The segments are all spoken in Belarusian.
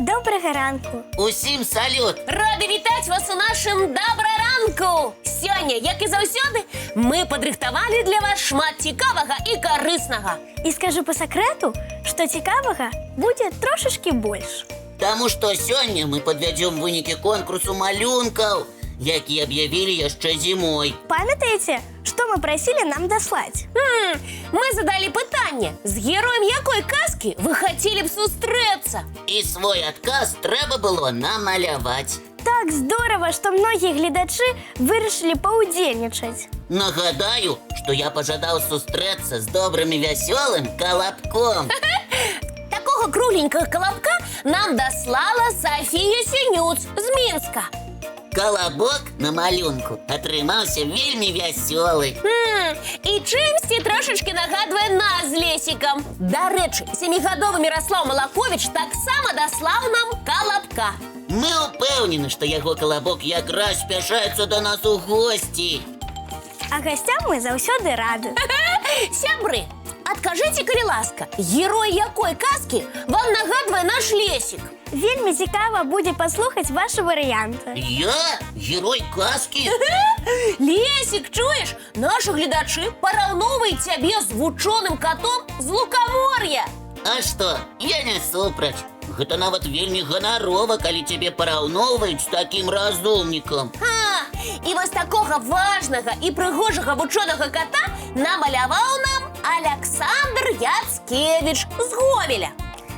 Доброго ранку. Усім салют! Рады вітаць вас у нашым добраранку! Сёння, як і заўсёды, мы падрыхтавалі для вас шмат цікавага і карыснага. І скажу по секрету, што цікавага будзе трошечки больш. Таму што сёння мы падвядзём вынікі конкурсу малюнкаў, які аб'явілі яшчэ зімой. Памятаеце, што мы прасілі нам даслаць? Мы задалі пытанне, з героем якой казкі вы хацелі б сустрэцца? І свой адказ трэба было намаляваць. Так здорава, што многія гледачы вырашылі паўдзельнічаць. Нагадаю, што я пажадаў сустрэцца з добрым і вясёлым калабком. Такога кругленькага калабка нам даслала Софія Сінюц з Мінска. Калабок на малюнку атрымаўся вельмі вясёлы. І чымсьці трошачкі нагадвае нас з Лесікам. Дарэчы, 7гадовы Міраслаў Малаковіч таксама даслаў нам калабка. Мы ўпэўнены, што яго калабок якраз спяшаецца да нас у госці. А гасцям мы заўсёды рады. Сябры, адкажыце, калі ласка, герой якой казкі вам нагадвае наш Лесік? Вельмі цікава будзе паслухаць вашы варыянты. Я? Герой казкі? Лесік, чуеш? Нашы гледачы параўноўваюць цябе з вучоным катом з Лукамор'я. А што, я не супраць. Гэта нават вельмі ганарова, калі цябе параўноўваюць з такім разумнікам. І вось такога важнага і прыгожага вучонага ката намаляваў нам Аляксандр Яцкевіч з Гомеля.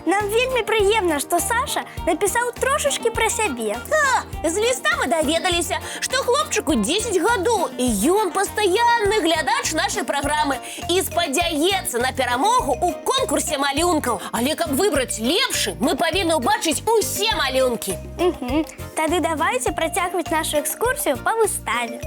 Нам вельмі прыемна, што Саша напісаў трошечки пра сябе. З ліста мы даведаліся, што хлопчыку 10 гадоў, і ён пастаянны глядач нашай праграмы і спадзяецца на перамогу ў конкурсе малюнкаў. Але каб выбраць лепшы, мы павінны ўбачыць усе малюнкі. Тады давайце працягваць нашу экскурсію па выставе.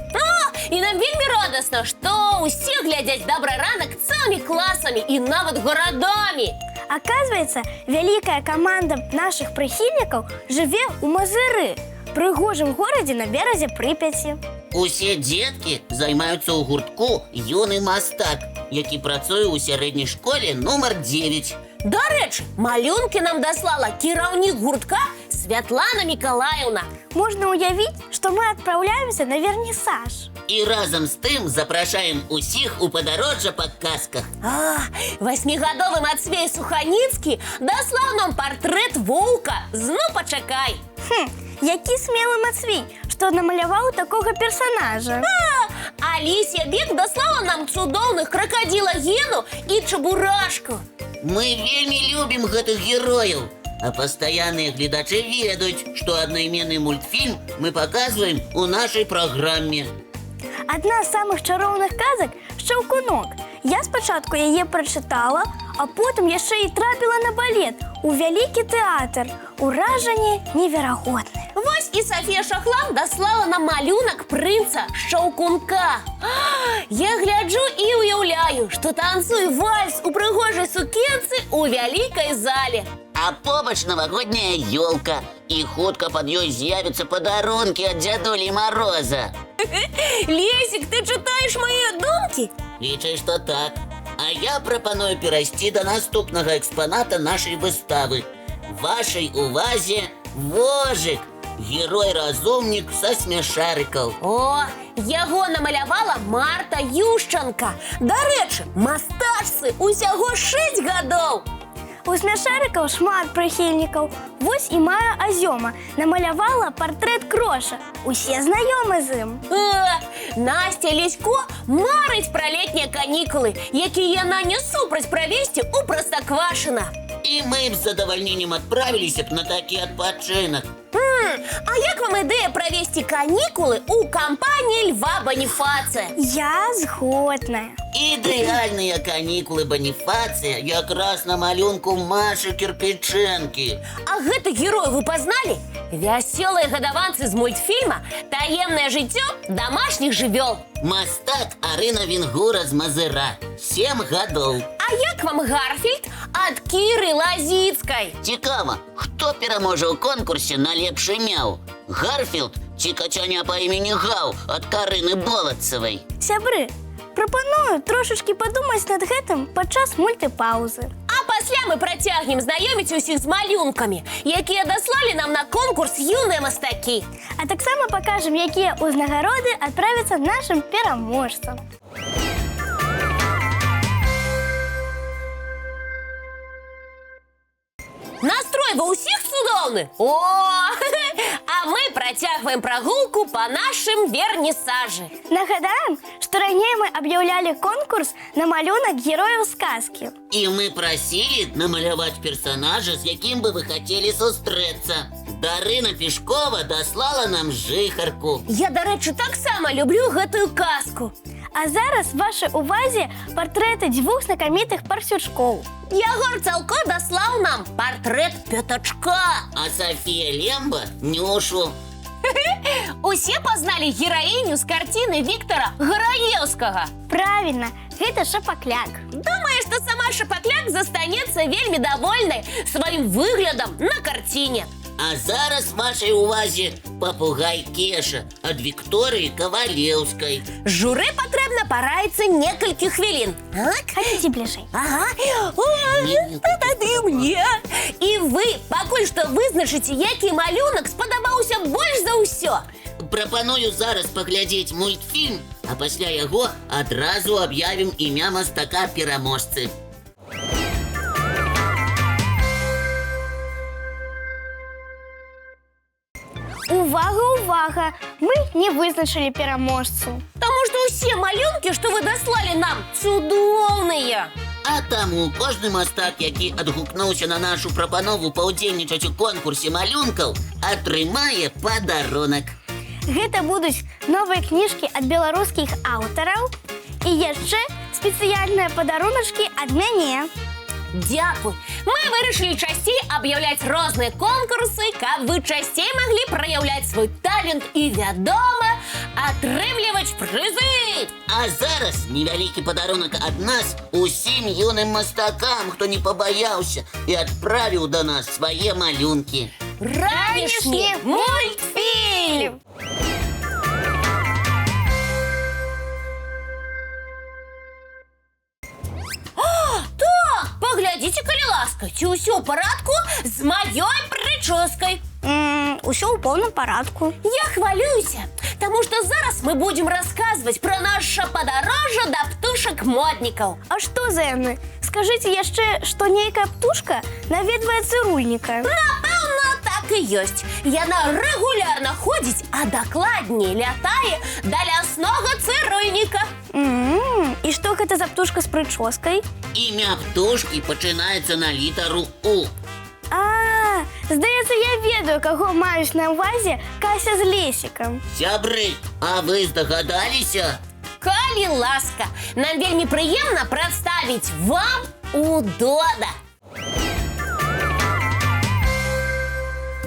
І нам вельмі радасна, што ўсе глядзяць добры ранак цэлымі класамі і нават гарадамі. Оказывается, вялікая каманда нашых прыхільнікаў жыве ў Мазыры, прыгожым горадзе на беразе Прыпяці. Усе дзеткі займаюцца ў гуртку «Юны мастак», які працуе ў сярэдняй школе нумар 9. Дарэчы, малюнкі нам даслала кіраўнік гуртка Святлана Мікалаеўна. Можна ўявіць, што мы адпраўляемся на вернісаж. І разам з тым запрашаем усіх у падарожжа па казках. 8гадовы Мацвей Суханіцкі даслаў нам партрэт воўка з «Ну, пачакай». Які смелы Мацвей, што намаляваў такога персанажа. Алісія Бек даслала нам цудоўных кракадзіла Гену і Чабурашку. Мы вельмі любім гэтых герояў, а пастаянныя гледачы ведаюць, што аднайменны мультфільм мы паказваем у нашай праграме. Адна з самых чароўных казак «Шчаўкунок». Я спачатку яе прачытала, а потым яшчэ і трапіла на балет у вялікі тэатр. Уражанне неверагоднае. Вось і Софія Шахлам даслала нам малюнак прынца Шчаўкунка. Я гляджу і ўяўляю, што танцуе вальс у прыгожай сукенцы у вялікай зале. А побач навагодняя ёлка, і хутка пад ёй з'явяцца падарункі ад дзядулі Мароза. Лесік, ты чытаеш мае думкі? Лічай, што так. А я прапаную перайсці да наступнага экспаната нашай выставы. Вашай увазе Вожык, герой-разумнік са смяшарыкаў. О, яго намалявала Марта Юшчанка. Дарэчы, мастачцы усяго 6 гадоў. У смяшарыкаў шмат прыхільнікаў. Вось і Мая Азёма намалявала партрэт Кроша. Усе знаёмы з ім. Настя Лесько марыць пра летнія канікулы, якія яна не супраць правесці ў Прастаквашына. І мы б з задавальненнем адправіліся б на такі адпачынак. А як вам ідэя правесці канікулы ў кампаніі Льва Баніфацыя? Я згодная. Ідэальныя канікулы Баніфацыя якраз на малюнку Машы Кірпічэнкі. А гэты герой вы пазналі? Вясёлыя гадаванцы з мультфільма «Таемнае жыццё дамашніх жывёл». Мастак Арына Венгура з Мазыра, 7 гадоў. А як вам Гарфільд ад Кіры Лазіцкай? Цікава, хто пераможа ў конкурсе на лепшы мяў? Гарфілд ці кацяня па імені Гаў ад Карыны Болацавай? Сябры, прапаную трошечки падумаць над гэтым падчас мультипаузы. А па пасля мы працягнем знаёміць усіх з малюнкамі, якія даслалі нам на конкурс юныя мастакі. А таксама пакажам, якія ўзнагароды адправяцца нашым пераможцам. Настрой ва ўсіх цудоўны! О! А мы працягваем прагулку па нашым вернісажы. Нагадаем, што раней мы аб'яўлялі конкурс на малюнак герояў сказкі. И мы просили намаляваць персонажа, с яким бы вы хотели сустрэцца. Дарына Пешкова дослала нам жыхарку. Я, дарэчы, таксама люблю гэтую казку. А зараз вашай увазе партрэты дзвюх знакамітых парсючкоў. Ягор Цалко даслаў нам партрэт Пятачка. А София Лемба – Нюшу. Усе пазналі гераіню з карціны Віктора Гараеўскага. Правільна, гэта Шапакляк. Думаю, што сама Шапакляк застанецца вельмі давольнай сваім выглядам на карціне. А зараз вашей увазе папугай Кеша от Виктории Ковалевской. Журы патрэбна параіцца некалькі хвілін. Хадзіце бліжэй. Ага. Тады мне. І вы пакуль што вызначыце, які малюнак спадабаўся больш за ўсё. Прапаную зараз паглядзець мультфільм, а пасля яго адразу аб'явім імя мастака-пераможцы. Увага, увага! Мы не вызначылі пераможцу. Таму што ўсе малюнкі, што вы даслалі нам, цудоўныя. А таму кожны мастак, які адгукнуўся на нашу прапанову паўдзельнічаць у конкурсе малюнкаў, атрымае падарунак. Гэта будуць новыя кніжкі ад беларускіх аўтараў і яшчэ спецыяльныя падаруначкі ад мяне. Дякуй! Мы вырашылі часцей аб'яўляць розныя конкурсы, каб вы часцей маглі праяўляць свой талент і, вядома, атрымліваць прызы! А зараз невялікі падарунак ад нас усім юным мастакам, хто не пабаяўся і адправіў да нас свае малюнкі. Ранішні мультфільм! Паглядзіце, калі ласка, ці ўсё ў парадку з маёй прычоскай? Усё ў поўным парадку. Я хвалююся, таму што зараз мы будзем расказваць пра наша падарожжа да птушак-моднікаў. А што за яны? Скажыце яшчэ, што нейкая птушка наведвае цырульніка. Напэўна, так і ёсць. Яна рэгулярна ходзіць, а дакладней лятае да ляснога цырульніка. І што гэта за птушка з прычоскай? Імя птушкі пачынаецца на літару У. Здаецца, я ведаю, каго маюць на ўвазе Кася з Лесікам. Сябры, а вы здагадаліся? Калі ласка, нам вельмі прыемна прадставіць вам Удода.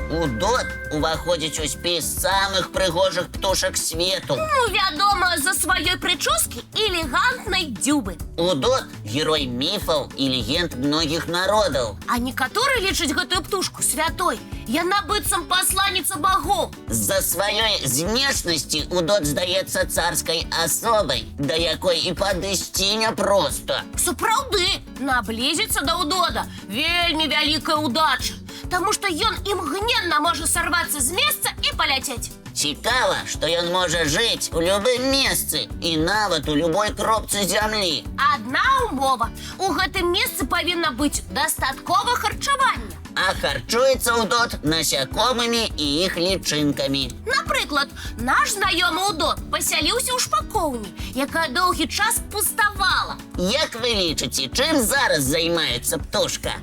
Удод уваходзіць у спіс самых прыгожых птушак свету. Вядома, за сваёй прычоскі і элегантнай дзюбы. Удод – герой міфаў і легенд многіх народаў. А некаторыя лічаць гэтую птушку святой. Яна быццам пасланніца багоў. З-за сваёй знешнасці Удод здаецца царскай асобай, да якой і падысці няпроста. Сапраўды, наблізіцца да Удода вельмі вялікая ўдача, таму што ён імгненна можа сарвацца з месца і паляцець. Цікава, што ён можа жыць у любым месцы і нават у любой кропцы зямлі. Адна ўмова. У гэтым месцы павінна быць дастаткова харчавання. А харчуецца Удод насякомымі і іх лічынкамі. Напрыклад, наш знаёмы Удод пасяліўся ў шпакоўні, якая доўгі час пуставала. Як вы лічыце, чым зараз займаецца птушка?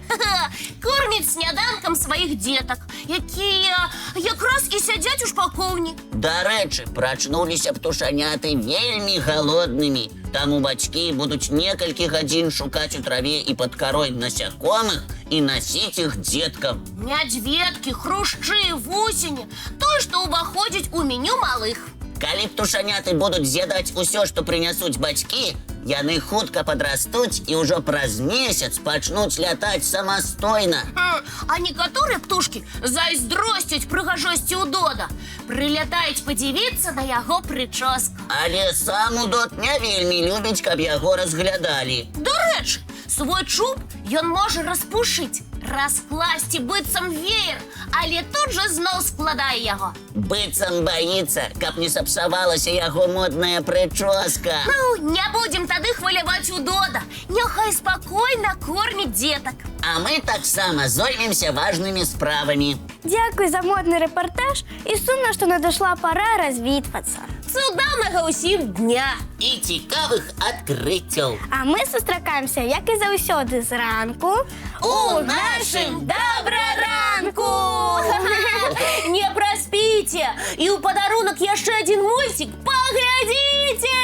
Корміць сняданкам сваіх дзетак, якія якраз і сядзяць у шпакоўні. Дарэчы, прачнуліся птушаняты вельмі галоднымі. Таму бацькі будуць некалькі гадзін шукаць у траве і пад карой насякомых і насіць іх дзеткам. Мядзведкі, хрушчы, вусені, тое, што ўваходзіць у меню малых. Калі птушаняты будуць з'ядаць усё, што прынясуць бацькі, яны хутка падрастуць і ўжо праз месяц пачнуць лятаць самастойна. А некаторыя птушкі зайздросцяць прыгажосці Удода, прылятаюць падзівіцца на яго прычоску. Але сам Удод не вельмі любіць, каб яго разглядалі. Дарэчы, Свой чуб ён можа распушыць, раскласці быццам веер, але тут жа зноў складае яго. Быццам боится, каб не сапсавалася яго модная прическа. Ну, не будзем тады хваляваць удода. Няхай спакойна корміць дзетак. А мы таксама зоймемся важными справами. Дякую за модный репортаж и сумно, что надошла пора развітвацца. Цудоўнага ўсім дня! І цікавых адкрыццяў. А мы сустракаемся, як і заўсёды зранку У нашым добраранку! Не праспіце! І ў падарунак яшчэ адзін мульцік. Паглядзіце!